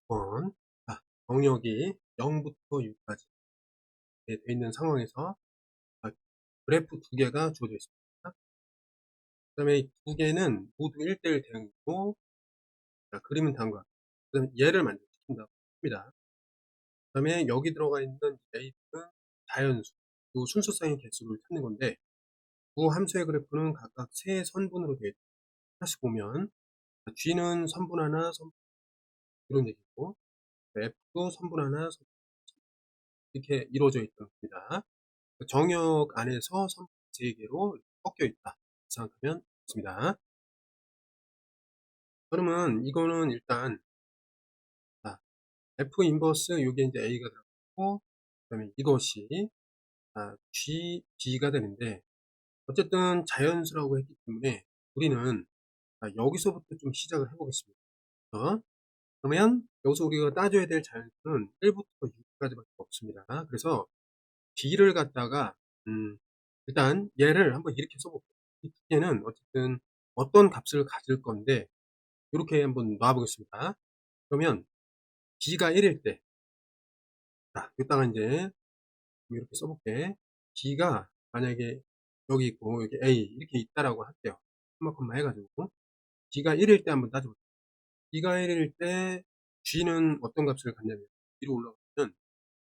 번. 자, 영역이 0부터 6까지 되어 있는 상황에서 아, 그래프 두 개가 주어져 있습니다. 그 다음에 이 두 개는 모두 1대1 대응이고, 자, 그림은 다음과 같습니다. 그 다음에 얘를 만족시킨다고 합니다. 그 다음에 여기 들어가 있는 A는 자연수, 그 순서상의 개수를 찾는 건데, 두 함수의 그래프는 각각 세 선분으로 되어 있습니다. 다시 보면 G는 선분 하나, 선분 이런 얘기고, F도 선분 하나, 선분 이렇게 이루어져 있던 겁니다. 정역 안에서 선분 3개로 꺾여 있다 생각하면 좋습니다. 그러면 이거는 일단 자, F 인버스 요게 이제 A가 들어가고, 그 다음에 이것이 G, B가 되는데, 어쨌든 자연수라고 했기 때문에 우리는 여기서부터 좀 시작을 해보겠습니다. 그러면 여기서 우리가 따져야 될 자연수는 1부터 6까지밖에 없습니다. 그래서 B를 갖다가 일단 얘를 한번 이렇게 써볼게요. 이 두 개는 어쨌든 어떤 값을 가질 건데 이렇게 한번 놔보겠습니다. 그러면 B가 1일 때, 자, 여기다가 이제 이렇게 써볼게. B가 만약에 여기 있고 여기 A 이렇게 있다라고 할게요. 콤마 해가지고 B가 1일 때 한번 따져볼게요. B가 1일 때 G는 어떤 값을 갖냐면 위로 올라가면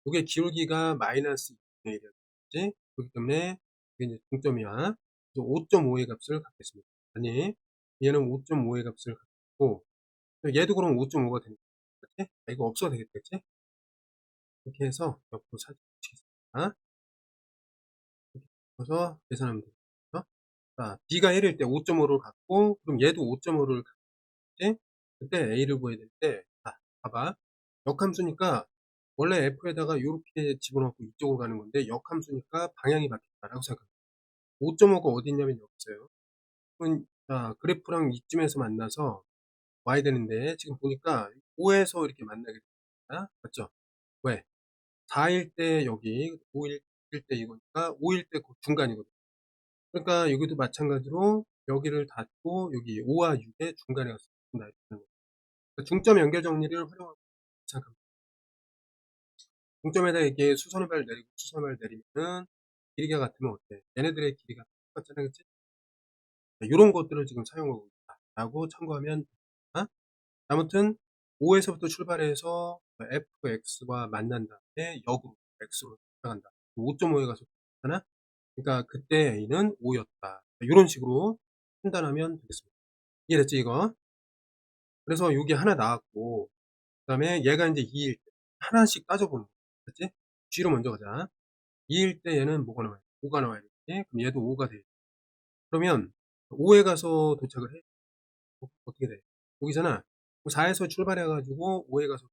이게 기울기가 마이너스 2분의 1이었지. 그렇기 때문에 이게 이제 동점이야. 그래서 5.5의 값을 갖겠습니다. 아니, 얘는 5.5의 값을 갖고, 얘도 그럼 5.5가 되는 거지? 이거 없어도 되겠지? 이렇게 해서 옆으로 살짝 붙이겠습니다. 이렇게 붙여서 계산하면 되겠죠? 자, B가 1일 때 5.5를 갖고, 그럼 얘도 5.5를 갖지? 그때 A를 구해야 될 때, 자, 봐봐. 역함수니까 원래 F에다가 이렇게 집어넣고 이쪽으로 가는 건데 역함수니까 방향이 바뀌었다라고 생각합니다. 5.5가 어디 있냐면 여기 있어요. 그럼 자, 그래프랑 이쯤에서 만나서 와야 되는데 지금 보니까 5에서 이렇게 만나게 됩니다. 맞죠? 왜? 4일 때 여기, 5일 때 이거니까 5일 때 그 중간이거든요. 그러니까 여기도 마찬가지로 여기를 닫고 여기 5와 6의 중간에 가서 닫는다. 그러니까 중점 연결 정리를 활용하고 생각합니다. 중점에다 이렇게 수선을 내리고 수선을 내리면은 길이가 같으면 어때? 얘네들의 길이가 똑같잖아, 그치? 이런 것들을 지금 사용하고 있다 라고 참고하면 됩니다. 아무튼 5에서부터 출발해서 fx와 만난 다음에 역으로 x로 나간다. 5.5에 가서 하나? 그러니까 그때 a는 5였다. 이런 식으로 판단하면 되겠습니다. 이해됐지 이거? 그래서 여기 하나 나왔고, 그 다음에 얘가 이제 2일 때 하나씩 따져보는 거. 그치? G로 먼저 가자. 2일 때 얘는 뭐가 나와요? 5가 나와야 되겠지? 그럼 얘도 5가 돼. 그러면 5에 가서 도착을 해. 어떻게 돼? 여기잖아. 4에서 출발해가지고 5에 가서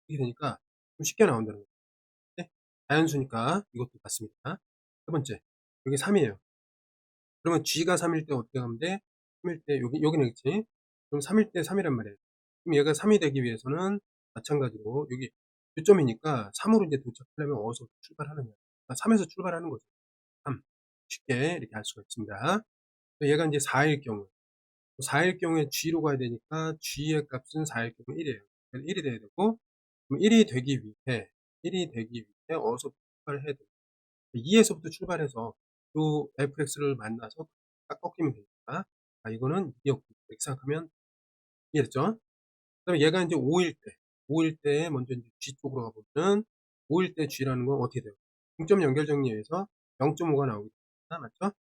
이렇게 되니까 좀 쉽게 나온다는 거죠. 네? 자연수니까 이것도 같습니다. 세 번째, 여기 3이에요. 그러면 G가 3일 때 어떻게 하면 돼? 3일 때 여기는 있지? 그럼 3일 때 3이란 말이에요. 그럼 얘가 3이 되기 위해서는 마찬가지로 여기 교점이니까 3으로 이제 도착하려면 어디서 출발하느냐? 3에서 출발하는 거죠. 3. 쉽게 이렇게 할 수가 있습니다. 얘가 이제 4일 경우, 4일 경우에 G로 가야 되니까 G의 값은 4일 경우 1이에요. 1이 돼야 되고, 그럼 1이 되기 위해 어디서 출발을 해야 돼요? 2에서부터 출발해서 또 fx를 만나서 딱 꺾이면 되니까, 이거는 2였고, 이렇게 생각하면 이해됐죠? 그 다음에 얘가 이제 5일 때 먼저 이제 G 쪽으로 가보면, 5일 때 G라는 건 어떻게 돼요? 중점 연결 정리에서 0.5가 나오기 때문에, 맞죠?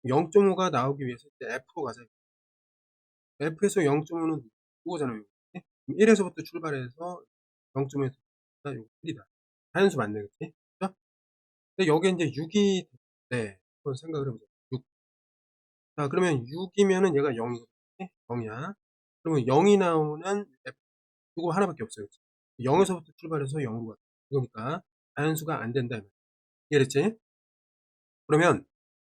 0.5가 나오기 위해서 이제 F로 가자. F에서 0.5는 이거잖아요. 1에서부터 출발해서 0.5에서 이거 1이다. 자연수 맞네, 그치? 그죠? 근데 여기에 이제 6이 네, 한번 생각을 해보자. 6. 자, 그러면 6이면은 얘가 0이거든요. 0이야. 그러면 0이 나오는 F, 이거 하나밖에 없어요. 그치? 0에서부터 출발해서 0으로 가. 이거니까 자연수가 안 된다. 이해됐지? 그러면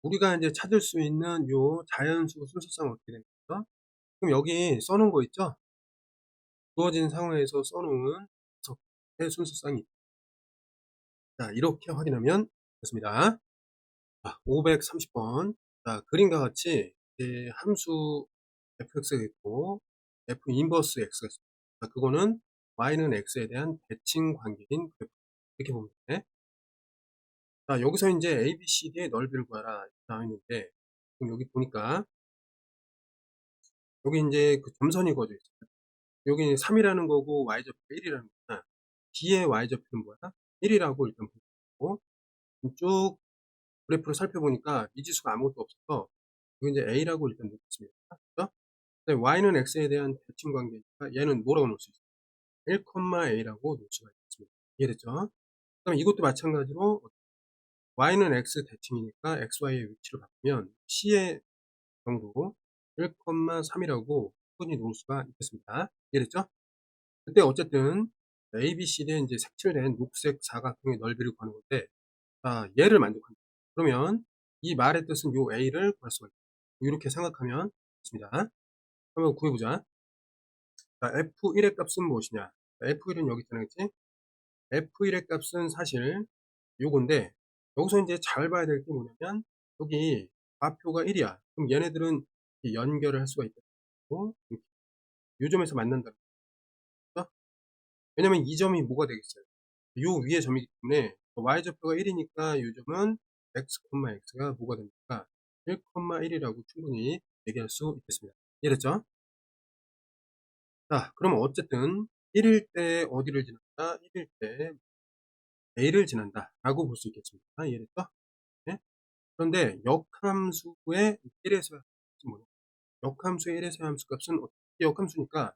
우리가 이제 찾을 수 있는 요 자연수 순서상 어떻게 됩니까? 그럼 여기 써놓은 거 있죠? 주어진 상황에서 써놓은 의 순서상이 있다. 자, 이렇게 확인하면 됐습니다. 자, 530번. 자, 그림과 같이 함수 fx가 있고 f 인버스 x가 있습니다. 자, 그거는 y는 x에 대한 대칭 관계인 그래프. 이렇게 보면 돼. 자, 여기서 이제 ABCD의 넓이를 구하라 이렇게 나와 있는데, 그럼 여기 보니까 여기 이제 그 점선이 그어져 있어요. 여기 3이라는 거고 y좌표가 1이라는 거야. D의 y좌표는 뭐야? 1이라고 일단 보고 쭉 그래프를 살펴보니까 미지수가 아무것도 없어서 이거 이제 A라고 일단 놓겠습니다. 그죠? 근데 Y는 X에 대한 대칭 관계니까 얘는 뭐라고 놓을 수 있어요? 1,A라고 놓을 수가 있습니다. 이해됐죠? 그럼 이것도 마찬가지로 Y는 X 대칭이니까 XY의 위치를 바꾸면 C의 경도 1,3이라고 흔히 놓을 수가 있겠습니다. 이해됐죠? 그때 어쨌든 ABCD에 이제 색칠된 녹색 사각형의 넓이를 구하는 건데, 얘를 만족한다. 그러면 이 말의 뜻은 요 A를 구할 수가 있다. 이렇게 생각하면 좋습니다. 한번 구해보자. 자, F1의 값은 무엇이냐? F1은 여기 있잖아, 그치? F1의 값은 사실 요건데, 여기서 이제 잘 봐야 될 게 뭐냐면, 여기 좌표가 1이야. 그럼 얘네들은 연결을 할 수가 있다. 요 점에서 만난다는 거죠. 왜냐면 이 점이 뭐가 되겠어요? 요 위에 점이기 때문에 y좌표가 1이니까 요 점은 x, x가 뭐가 됩니까? 1,1이라고 충분히 얘기할 수 있겠습니다. 이해됐죠? 자, 그러면 어쨌든 1일 때 어디를 지난다? 1일 때 a를 지난다 라고 볼 수 있겠습니다. 이해됐죠? 네? 그런데 역함수의 1에서의 함수는 뭐냐? 역함수의 1에서의 함수값은 어떻게 역함수니까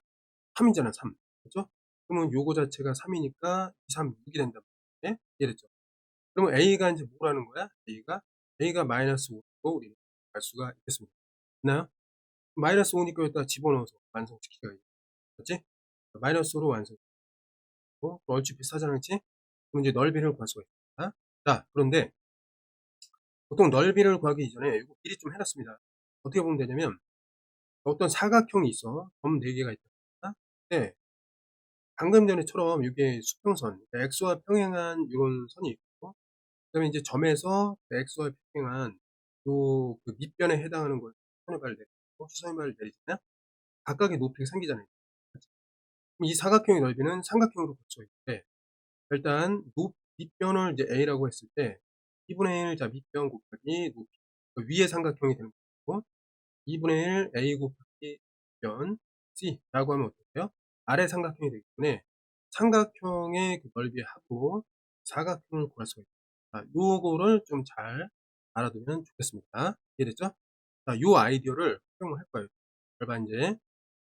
3이잖아, 3. 그렇죠? 그러면 요거 자체가 3이니까 2, 3, 6이 된단 말이에요. 이해됐죠? 그러면 A가 이제 뭐라는 거야? A가 마이너스 5고 우리는 알 수가 있겠습니다. 됐나요? 마이너스 5니까 여기다 집어넣어서 완성시키기가 있겠지? 마이너스 5로 완성시키고, 얼추 비슷하잖아, 그치? 그럼 이제 넓이를 구할 수가 있습니다. 자, 그런데 보통 넓이를 구하기 이전에 이거 미리 좀 해놨습니다. 어떻게 보면 되냐면, 어떤 사각형이 있어. 점 4개가 있다. 네. 방금 전에처럼 이게 수평선, 그러니까 x와 평행한 이런 선이 있고, 그다음에 이제 점에서 x와 평행한 요 그 밑변에 해당하는 걸 수선의 발을 내리고 수선의 발을 내리잖아요. 각각의 높이가 생기잖아요. 그럼 이 사각형의 넓이는 삼각형으로 겹쳐 있는데, 일단 밑변을 이제 a라고 했을 때 2분의 1 자 밑변 곱하기 높이, 그 위에 삼각형이 되는 거고, 2분의 1 a 곱하기 밑변 c라고 하면 어떨까요? 아래 삼각형이 되기 때문에 삼각형의 그 넓이의 합으로 사각형을 구할 수가 있습니다. 자, 요거를 좀 잘 알아두면 좋겠습니다. 이해됐죠? 자, 요 아이디어를 활용을 할 거예요. 절반 이제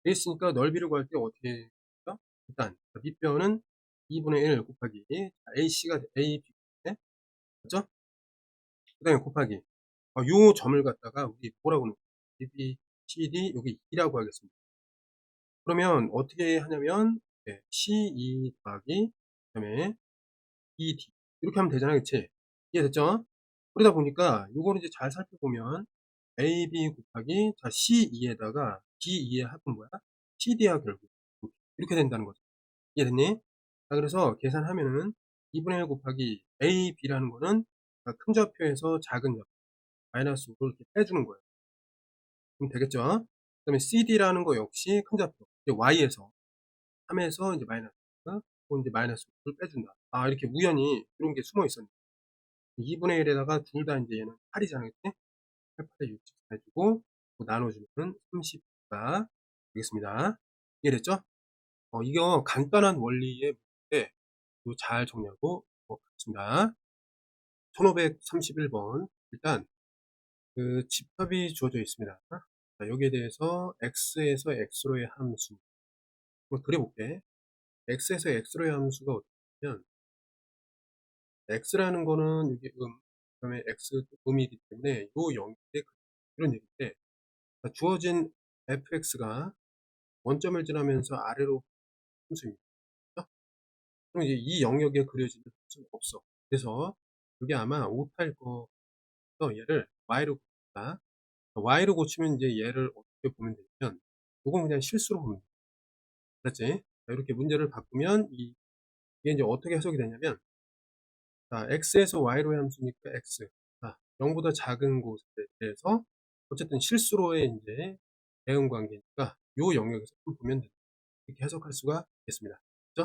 돼 있으니까 넓이를 구할 때 어떻게 해요? 일단 밑변은 2분의 1 곱하기 AC가 AB 맞죠? 그 다음에 곱하기 요 점을 갖다가 우리 뭐라고 놓을까요? B, C, D 여기 2라고 하겠습니다. 그러면 어떻게 하냐면 C2 더하기 그 다음에 ED 이렇게 하면 되잖아요, 그치? 이해됐죠? 그러다 보니까 요거를 이제 잘 살펴보면 AB 곱하기 C2에다가 D2의 합은 뭐야? CD야 결국 이렇게 된다는 거죠. 이해됐니? 자, 그래서 계산하면은 2분의 1 곱하기 AB라는 거는 큰 좌표에서 작은 좌표 마이너스 5를 이렇게 빼주는 거예요. 그럼 되겠죠? 그 다음에 CD라는 거 역시 큰 좌표 이제 Y에서 3에서 이제 마이너스 또 이제 마이너스 5를 빼준다. 이렇게 우연히 이런 게 숨어 있었는데 2분의 1에다가 둘 다 이제 얘는 8이잖아요. 8, 8에 60 해주고 나눠주면 30가 되겠습니다. 이해됐죠? 이거 간단한 원리의 문제인데 잘 정리하고 가겠습니다. 1531번 일단 그 집합이 주어져 있습니다. 자, 여기에 대해서 x에서 x로의 함수 한번 그려볼게. x에서 x로의 함수가 어떻게 되냐면 x라는 거는 이게 그 다음에 x 음이기 때문에 요 영역에 이런 얘기인데 주어진 fx가 원점을 지나면서 아래로 함수입니다. 그럼 이제 이 영역에 그려지는 함수는 없어. 그래서 이게 아마 오타일 거여서 얘를 y로 고친다. y로 고치면 이제 얘를 어떻게 보면 되냐면 이건 그냥 실수로 보면 돼. 그렇지? 이렇게 문제를 바꾸면 이게 이제 어떻게 해석이 되냐면 x에서 y로의 함수니까 x 0보다 작은 곳에 대해서 어쨌든 실수로의 이제 대응 관계니까 요 영역에서 보면 된다. 이렇게 해석할 수가 있겠습니다. 그죠?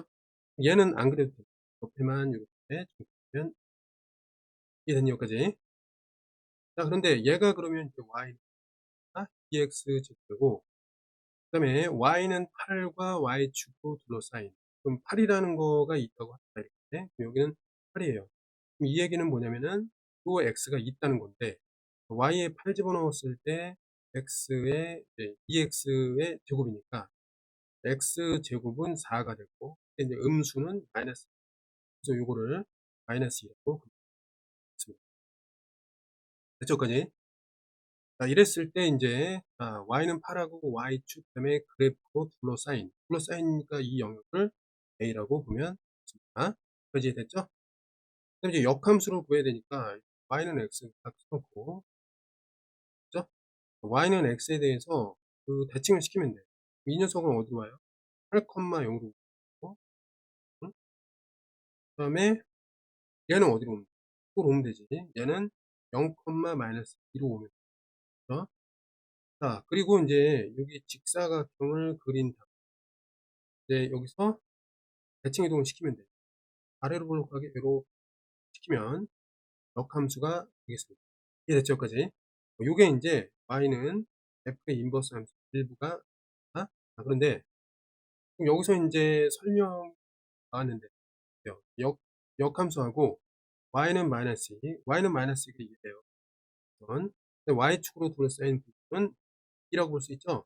얘는 안 그래도 돼요. 옆에만 요렇게 정리하면 이해됐니 여기까지? 자 그런데 얘가 그러면 이제 y가 2x 제곱되고 그다음에 y는 8과 y축으로 둘러싸인 그럼 8이라는 거가 있다고 합시다 이렇게. 그럼 여기는 8이에요. 그럼 이 얘기는 뭐냐면은 요 x가 있다는 건데 y에 8 집어넣었을 때 x의 이제 2x의 제곱이니까 x 제곱은 4가 되고 이제 음수는 마이너스 그래서 요거를 마이너스 2라고 그렸습니다. 됐죠? 여기까지? 자, 이랬을 때 이제 y는 8하고 y축 그다음에 그래프로 둘러싸이니까 이 영역을 a라고 보면 됩니다. 여기까지 됐죠? 그럼 이제 역함수를 구해야 되니까 y는 x 딱 써놓고 그죠? y는 x에 대해서 그 대칭을 시키면 돼요. 이 녀석은 어디로 와요? 8,0로 오고 응? 그다음에 얘는 어디로 오면 돼? 이쪽으로 오면 되지. 얘는 0, 마이너스 2로 오면 되죠. 자, 그리고 이제 여기 직사각형을 그린 다음 이제 여기서 대칭 이동을 시키면 돼요. 아래로 볼록하게 이렇게 시키면 역함수가 되겠습니다. 이해됐죠? 여기까지? 요게 이제 y는 f의 인버스 함수 일부가 그런데 여기서 이제 설명 나왔는데 역함수하고 y는 마이너스 2, y는 마이너스 2가 이래요. 근데 y축으로 둘러싸인 부분은 2라고 볼 수 있죠?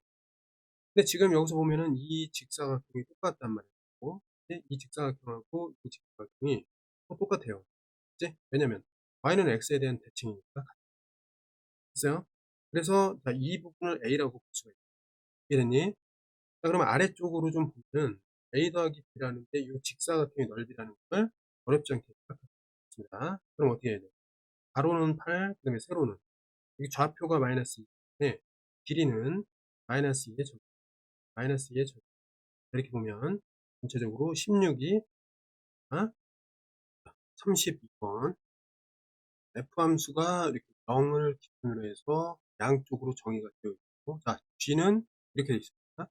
근데 지금 여기서 보면은 이 직사각형이 똑같단 말이에요. 이 직사각형하고 이 직사각형이 똑같아요. 그치? 왜냐면 y는 x에 대한 대칭이니까 됐어요? 그래서 이 부분을 a라고 볼 수가 있어요. 이해됐니? 자, 그러면 아래쪽으로 좀 보면 a 더하기 b라는 게 이 직사각형의 넓이라는 걸 어렵지 않게 생각합니다. 그럼 어떻게 해야 돼요? 가로는 8, 그 다음에 세로는 여기 좌표가 마이너스 2 때문에 길이는 마이너스 2의 절 마이너스 2의 절 이렇게 보면 전체적으로 16이 32번 F함수가 이렇게 0을 기준으로 해서 양쪽으로 정의가 되어 있고 자 G는 이렇게 되어 있습니다.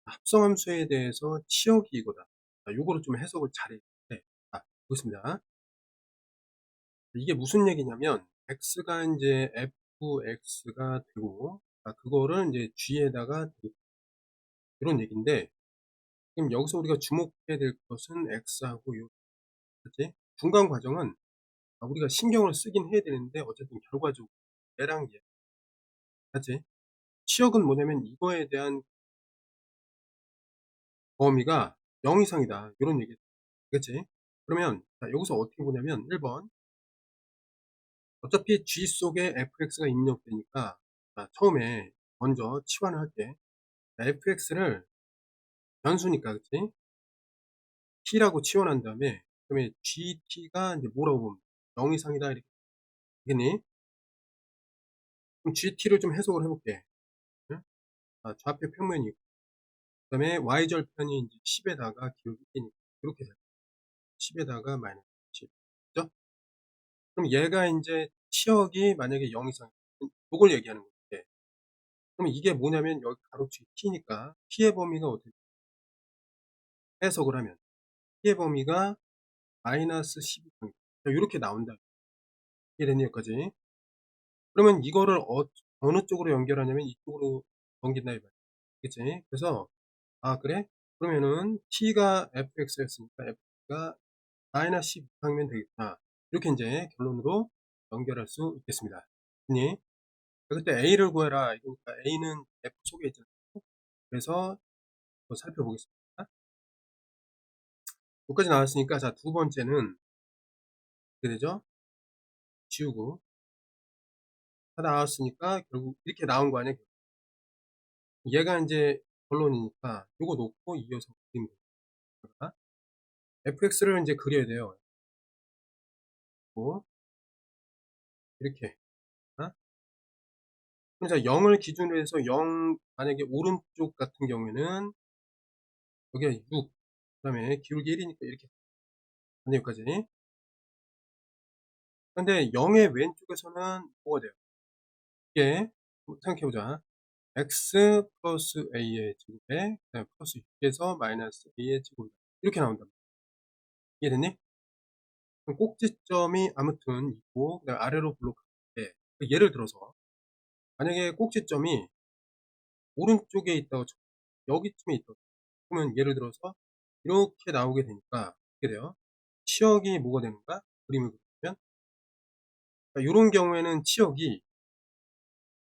합성함수에 대해서 치역이 이거다. 자, 요거를 좀 해석을 잘해야 돼. 자, 보겠습니다. 이게 무슨 얘기냐면 x가 이제 fx가 되고 그거를 이제 g에다가 이런 얘기인데 지금 여기서 우리가 주목해야 될 것은 x하고 요 그치? 중간 과정은 우리가 신경을 쓰긴 해야 되는데 어쨌든 결과적으로 얘랑 얘 맞지? 치역은 뭐냐면 이거에 대한 범위가 0 이상이다 이런 얘기 그치? 그러면 여기서 어떻게 보냐면 1번 어차피 G 속에 fx가 입력되니까 처음에 먼저 치환을 할게 fx를 변수니까 그치? t라고 치환한 다음에 그다음에 gt가 이제 뭐라고 보면 0 이상이다 이렇게 되겠니? 그럼 gt를 좀 해석을 해볼게. 응? 좌표 평면이 있고 그다음에 y절편이 이제 10에다가 기울기 T니까 이렇게 돼요. 10에다가 마이너스 10 그죠? 그럼 얘가 이제 치역이 만약에 0 이상 이걸 얘기하는 건데 그럼 이게 뭐냐면 여기 가로축이 t니까 t의 범위가 어떻게 해석을 하면 t의 범위가 마이너스 10 이상이다. 이렇게 나온다. 이해됐니 여기까지? 그러면 이거를 어느 쪽으로 연결하냐면 이쪽으로 넘긴다 이 말이야. 그치? 그래서 그래? 그러면은 t가 fx였으니까 f가 마이너스 10 이상이면 되겠다. 이렇게 이제 결론으로 연결할 수 있겠습니다. 됐니? 그때 a를 구해라. 그러니까 a는 f 속에 있잖아요. 그래서 또 살펴보겠습니다. 여기까지 나왔으니까 자 두 번째는 어떻게 되죠? 지우고 다 나왔으니까 결국 이렇게 나온 거 아니야? 얘가 이제 결론이니까 이거 놓고 이어서 그리면 됩니다. fx를 이제 그려야 돼요. 이렇게. 그래서 0을 기준으로 해서 0 만약에 오른쪽 같은 경우에는 여기가 6 그다음에 기울기 1이니까 이렇게 여기까지. 근데 0의 왼쪽에서는 뭐가 돼요? 이게 한번 생각해보자. x 플러스 a의 제곱에 그다음에 플러스 6에서 마이너스 a의 제곱 이렇게 나온다. 이해됐니? 그럼 꼭지점이 아무튼 있고 그다음에 아래로 블록하는데 예를 들어서 만약에 꼭지점이 오른쪽에 있다고 쳐 여기쯤에 있다고 그러면 예를 들어서 이렇게 나오게 되니까 어떻게 돼요? 치역이 뭐가 되는가? 그림을 그리면 요런 경우에는 치역이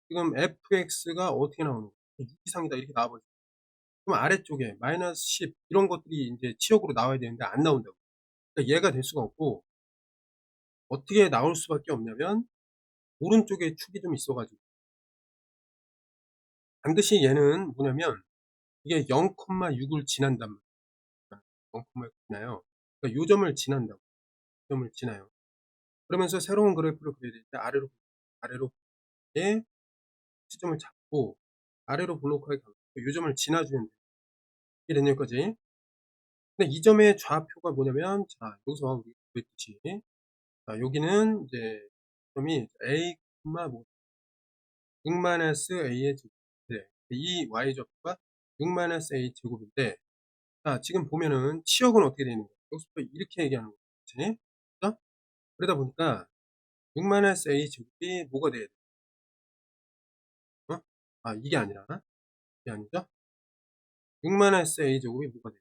지금 fx가 어떻게 나오는 거야? 6 이상이다 이렇게 나와 버리죠. 그럼 아래쪽에 마이너스 10 이런 것들이 인제 치역으로 나와야 되는데 안 나온다고. 그러니까 얘가 될 수가 없고 어떻게 나올 수밖에 없냐면 오른쪽에 축이 좀 있어 가지고 반드시 얘는 뭐냐면 이게 0,6을 지난단 말이야. 0,6을 지나요. 그러니까 요 점을 지난다고. 요 점을 지나요. 그러면서 새로운 그래프를 그려야 될 때 아래로 예 시점을 잡고 아래로 블록하게 가고 요 점을 지나주면 돼요. 이해됐냐 여기까지? 근데 이 점의 좌표가 뭐냐면 자 여기서 우리 그랬듯이 자 여기는 이제 점이 a, 뭐 6-a의 제곱. 네. 이 y 좌표가 6-a 제곱인데 자 지금 보면은 치역은 어떻게 되어 있는 거야? 여기서부터 이렇게 얘기하는 거지. 그죠? 그러다 보니까 6-a 제곱이 뭐가 돼야 돼? 어? 아 이게 아니라 이게 아니죠? 6-a 제곱이 뭐가 돼?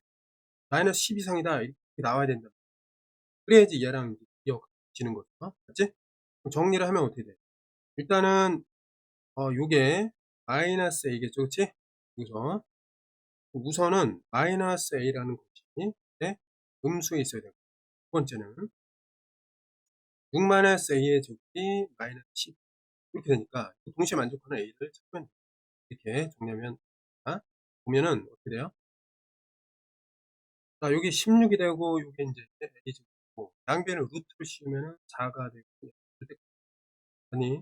마이너스 10 이상이다 이렇게 나와야 된다. 그래야지 얘랑 이어지는 거죠. 맞지? 그럼 정리를 하면 어떻게 돼? 일단은 요게 마이너스 a겠죠, 그치? 여기서 우선은 마이너스 a라는 것이 네? 음수에 있어야 되고 두 번째는 6-a의 제곱이 마이너스 10 이렇게 되니까 동시에 만족하는 a를 찾으면 이렇게 정리하면 보면은 어떻게 돼요? 자 여기 16이 되고 요게 인제 a 제곱이고 양변에 루트를 씌우면은 4가 되고 아니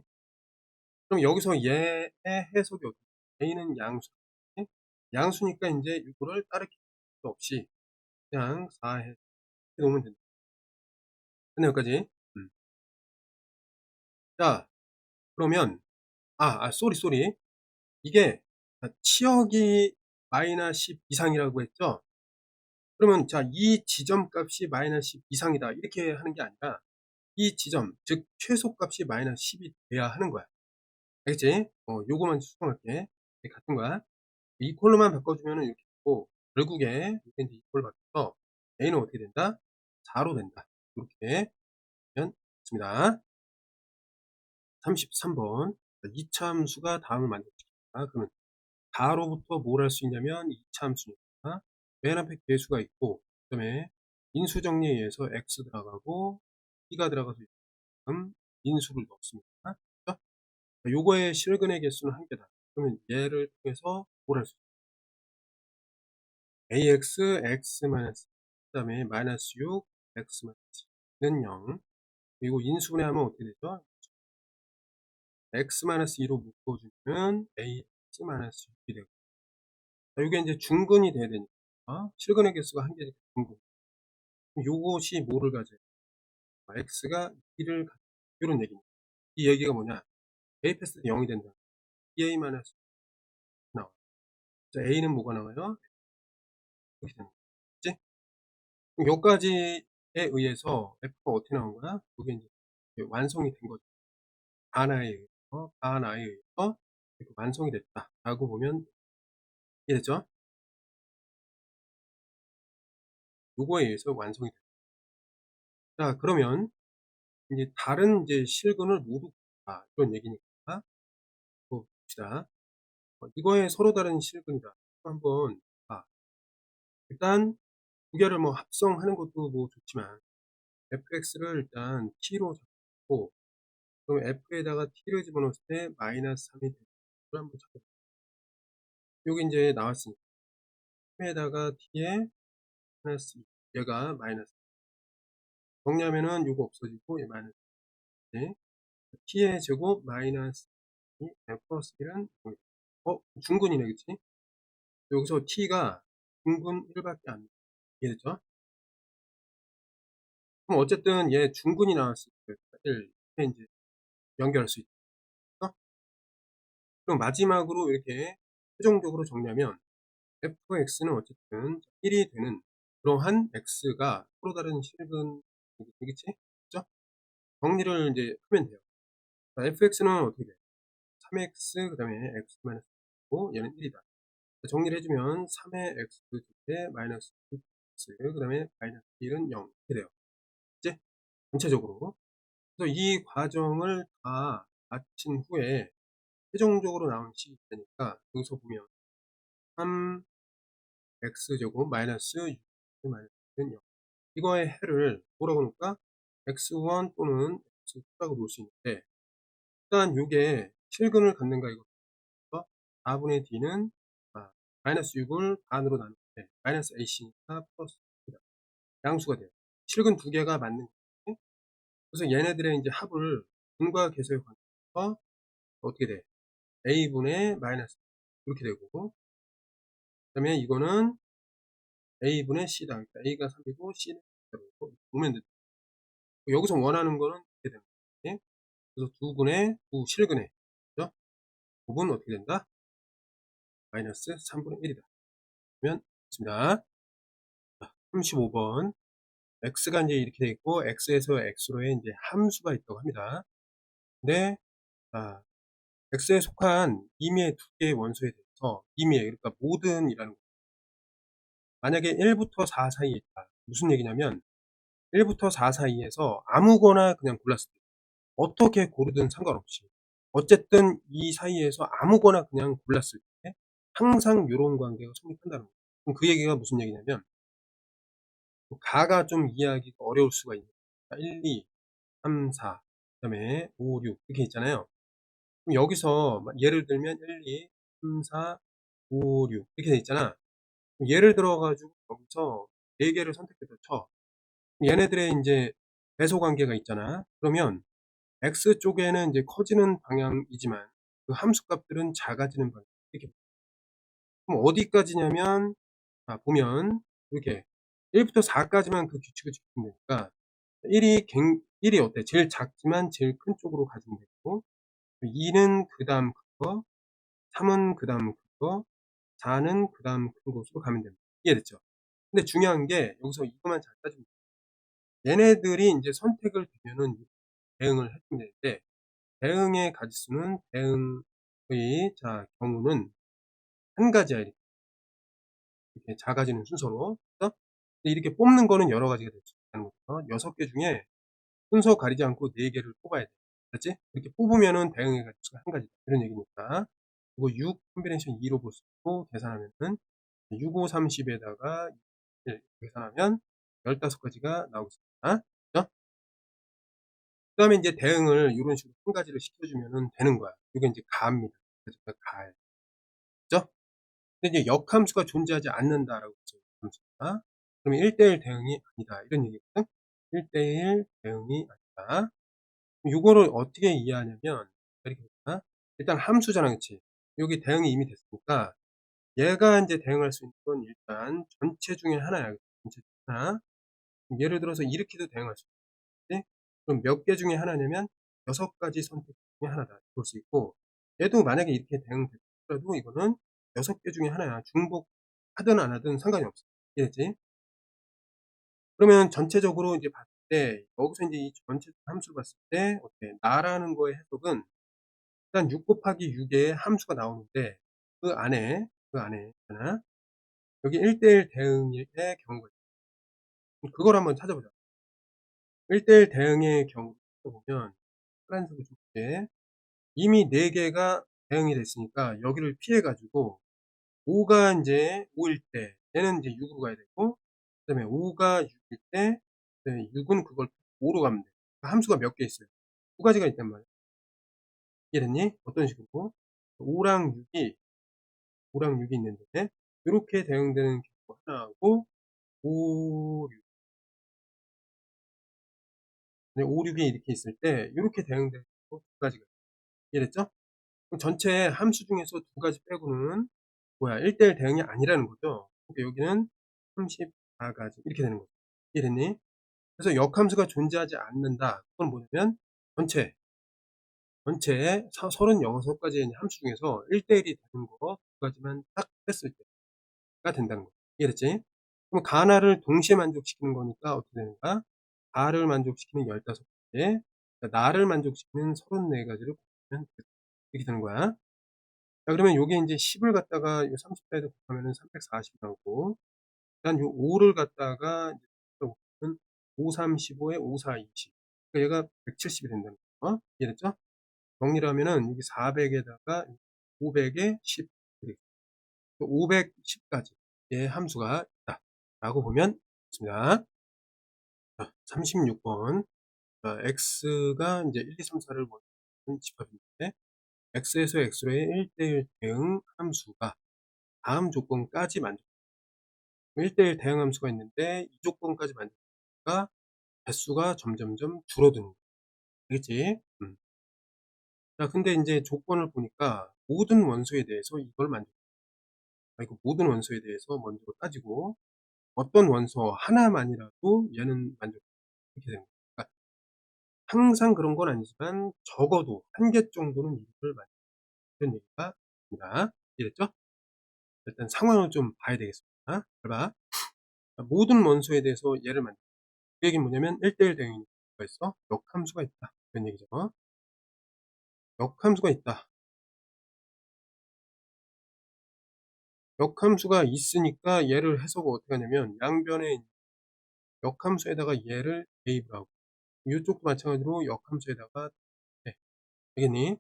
그럼 여기서 얘의 해석이 어떻게 돼요? a는 양수 양수니까 인제 이거를 따르게 할 수 없이 그냥 4 해 놓으면 된다. 됐나요 여기까지? 자 그러면 쏘리. 이게 치역이 마이너스 10 이상이라고 했죠? 그러면 자 이 지점값이 마이너스 10 이상이다 이렇게 하는 게 아니라 이 지점 즉 최소값이 마이너스 10이 돼야 하는 거야. 알겠지? 요거만 수정할게. 같은 거야. 이퀄로만 바꿔주면은 이렇게 되고 결국에 이게 인제 이퀄로 바뀌어서 a는 어떻게 된다? 4로 된다. 이렇게 되면 됐습니다. 33번 이차 함수가 다음을 만족시킨다. 그러면 4로부터 뭘 할 수 있냐면 이차 함수니까 맨 앞에 개수가 있고 그 다음에 인수 정리에 의해서 x 들어가고 t가 들어가서 지금 인수를 넣습니다. 그죠? 요거의 실근의 개수는 한 개다. 그러면 얘를 통해서 뭘 할 수 있어요? ax, x 마이너스 그 다음에 마이너스 6, x 마이너스는 0 그리고 인수분해하면 어떻게 되죠? x-2로 묶어주면 ax 마이너스 6이 되고 이게 이제 중근이 돼야 되니까 실근의 개수가 한 개니까 중근 요것이 뭐를 가져요? x가 2를 가져요. 이런 얘기입니다. 이 얘기가 뭐냐 대입했을 때 0이 된다. 2a 마이너스 나와. 자 a는 뭐가 나와요? 이렇게 되는 거지. 그럼 여기까지에 의해서 f가 어떻게 나온 거야? 이게 이제 완성이 된 거죠. 하나에 의해서 이렇게 완성이 됐다라고 보면 이해됐죠? 요거에 의해서 완성이 됐다. 자 그러면 이제 다른 이제 실근을 모두 이런 얘기니까 봅시다. 이거에 서로 다른 실근이다. 한번 일단 두 개를 뭐 합성하는 것도 뭐 좋지만 fx를 일단 t로 잡고 그럼 f에다가 t를 집어넣었을 때 마이너스 3이 되는 걸 한번 잡아볼게요. 여기 이제 나왔으니까 3에다가 t에 마이너스 2 얘가 마이너스 정리하면은 요거 없어지고 얘 마이너스 t의 제곱 마이너스 2 플러스 1은 중근이네 그치? 여기서 t가 중근 1밖에 안 돼. 이해됐죠? 그럼 어쨌든 얘 중근이 나왔으니까 1 이렇게 이제 연결할 수 있죠. 그럼 마지막으로 이렇게 최종적으로 정리하면 fx는 어쨌든 1이 되는 그러한 x가 서로 다른 실근 되겠지? 그죠? 정리를 이제 하면 돼요. 자, fx는 어떻게 돼요? 3x 그 다음에 x 마이너스 5 얘는 1이다. 정리를 해주면 3의 x 제곱에 마이너스 6x 그 다음에 마이너스 1은 0 이렇게 돼요. 그치? 전체적으로. 그래서 이 과정을 다 마친 후에 최종적으로 나온 식이 되니까 여기서 보면 3x제곱 마이너스 6x 마이너스 1은 0 이거의 해를 뭐라고 놓을까? x1 또는 x2라고 놓을 수 있는데 일단 요게 실근을 갖는가 이거 4분의 d는 마이너스 6을 반으로 나눌 때 마이너스 ac니까 플러스 입니다. 양수가 돼요. 실근 두 개가 맞는 거지. 그래서 얘네들의 이제 합을 분과 계수의 관계에서 어떻게 돼? a분의 마이너스 이렇게 되고 그 다음에 이거는 a분의 c다. 그러니까 a가 3이고 c는 0이고 보면 돼. 여기서 원하는 거는 이렇게 되는 거지. 그래서 두 실근의 그죠? 곱은 어떻게 된다? 마이너스 3분의 1이다. 그러면 됐습니다. 35번 x가 이제 이렇게 돼 있고 x에서 x로의 이제 함수가 있다고 합니다. 근데 x에 속한 임의의 두 개의 원소에 대해서 임의의 그러니까 모든이라는 거. 만약에 1부터 4 사이에 있다. 무슨 얘기냐면 1부터 4 사이에서 아무거나 그냥 골랐을 때 어떻게 고르든 상관없이 어쨌든 이 사이에서 아무거나 그냥 골랐을 때 항상 요런 관계가 성립한다는 거예요. 그럼 그 얘기가 무슨 얘기냐면 가가 좀 이해하기가 어려울 수가 있는 거예요. 1, 2, 3, 4, 그 다음에 5, 6 이렇게 있잖아요. 그럼 여기서 예를 들면 1, 2, 3, 4, 5, 6 이렇게 돼 있잖아. 예를 들어 가지고 여기서 4개를 선택해서 쳐. 얘네들의 이제 배소 관계가 있잖아. 그러면 x 쪽에는 이제 커지는 방향이지만 그 함수 값들은 작아지는 방향. 이렇게. 그럼 어디까지냐면 보면 이렇게 1부터 4까지만 그 규칙을 지키면 되니까 1이 어때? 제일 작지만 제일 큰 쪽으로 가지면 되고 2는 그 다음 그거 3은 그 다음 그거 4는 그 다음 큰 곳으로 가면 됩니다. 이해됐죠? 근데 중요한 게 여기서 이것만 잘 따지면 돼요. 얘네들이 이제 선택을 되면은 대응을 해주면 되는데 대응의 가지수는 대응의 경우는 한 가지야. 이렇게 작아지는 순서로. 그래서 이렇게 뽑는 거는 여러 가지가 될 수 있다는 거죠. 6개 중에 순서 가리지 않고 4개를 뽑아야 돼. 그렇지? 이렇게 뽑으면은 대응의 가지수가 한 가지다. 이런 얘기니까. 그리고 6 콤비네이션 2로 볼 수 있고 계산하면은 6, 5, 30에다가 1 계산하면 15가지가 나오겠습니다. 그죠? 그 다음에 이제 대응을 이런 식으로 한 가지를 시켜주면은 되는 거야. 이게 이제 가입니다. 그래서 가. 그죠? 근데 이제 역함수가 존재하지 않는다라고 했죠. 함수가. 그러면 1대1 대응이 아니다. 이런 얘기거든. 1대1 대응이 아니다. 이거를 어떻게 이해하냐면 이렇게 볼까? 일단 함수잖아, 그치? 여기 대응이 이미 됐으니까 얘가 이제 대응할 수 있는 건 일단 전체 중에 하나야. 전체 중에 하나. 예를 들어서 이렇게도 대응할 수 있지? 그럼 몇 개 중에 하나냐면 6가지 선택 중에 하나다. 볼 수 있고 얘도 만약에 이렇게 대응됐더라도 이거는 6개 중에 하나야. 중복하든 안 하든 상관이 없어. 이해됐지? 그러면 전체적으로 이제 봤을 때 여기서 이제 이 전체 함수를 봤을 때 어때? 나라는 거의 해석은 일단 6 곱하기 6의 함수가 나오는데 그 안에 있잖아. 여기 1대1 대응의 경우가 있어. 그걸 한번 찾아보자. 1대1 대응의 경우 찾아보면 파란색을 줄게. 이미 4개가 대응이 됐으니까 여기를 피해 가지고 5가 이제 5일 때 얘는 이제 6으로 가야 되고 그다음에 5가 6일 때 6은 그걸 5로 가면 돼. 함수가 몇 개 있어요? 2가지가 있단 말이야. 이해됐니? 어떤 식으로? 5랑 6이 있는데 이렇게 대응되는 경우가 하나하고 5, 6 5, 6이 이렇게 있을 때 이렇게 대응되는 경우 2가지가 있어요. 이해됐죠? 그럼 전체 함수 중에서 2가지 빼고는 뭐야? 1대1 대응이 아니라는 거죠. 그러니까 여기는 34가지 이렇게 되는 거죠. 이해됐니? 그래서 역함수가 존재하지 않는다. 그건 뭐냐면 전체에 36가지의 함수 중에서 1대1이 되는 거 2가지만 딱 뺐을 때가 된다는 거. 이해됐지? 그럼 가나를 동시에 만족시키는 거니까 어떻게 되는가? 가를 만족시키는 15가지, 나를 만족시키는 34가지를 곱하면 이렇게 되는 거야. 자, 그러면 요게 인제 10을 갖다가 요 34에다 곱하면은 340이 나오고, 그다음 요 5를 갖다가 이제 곱하면 5, 3, 15에 5, 4, 20. 그러니까 얘가 170이 된다는 거. 이해됐죠? 정리를 하면은 여기 400에다가 500에 10, 510까지의 함수가 있다라고 보면 됩니다. 자, 36번. 자, x가 이제 1, 2, 3, 4를 원하는 집합인데, x에서 x로의 1대1 대응 함수가 다음 조건까지 만족. 1대1 대응 함수가 있는데 이 조건까지 만족하니까 개수가 점점점 줄어드는 거야. 알겠지? 자, 근데 이제 조건을 보니까 모든 원소에 대해서 이걸 만족. 아이고, 모든 원소에 대해서 먼저 따지고 어떤 원소 하나만이라도 얘는 만족. 이렇게 되는 거야. 그러니까 항상 그런 건 아니지만 적어도 한 개 정도는 이걸 만족. 이런 얘기가 있습니다. 이해됐죠? 일단 상황을 좀 봐야 되겠습니다. 잘 봐. 모든 원소에 대해서 얘를 만족. 그 얘기는 뭐냐면 1대1 대응이 있어? 역함수가 있다. 이런 얘기죠. 역함수가 있다. 역함수가 있으니까 얘를 해석을 어떻게 하냐면 양변에 역함수에다가 얘를 대입을 하고, 이쪽도 마찬가지로 역함수에다가 네, 알겠니?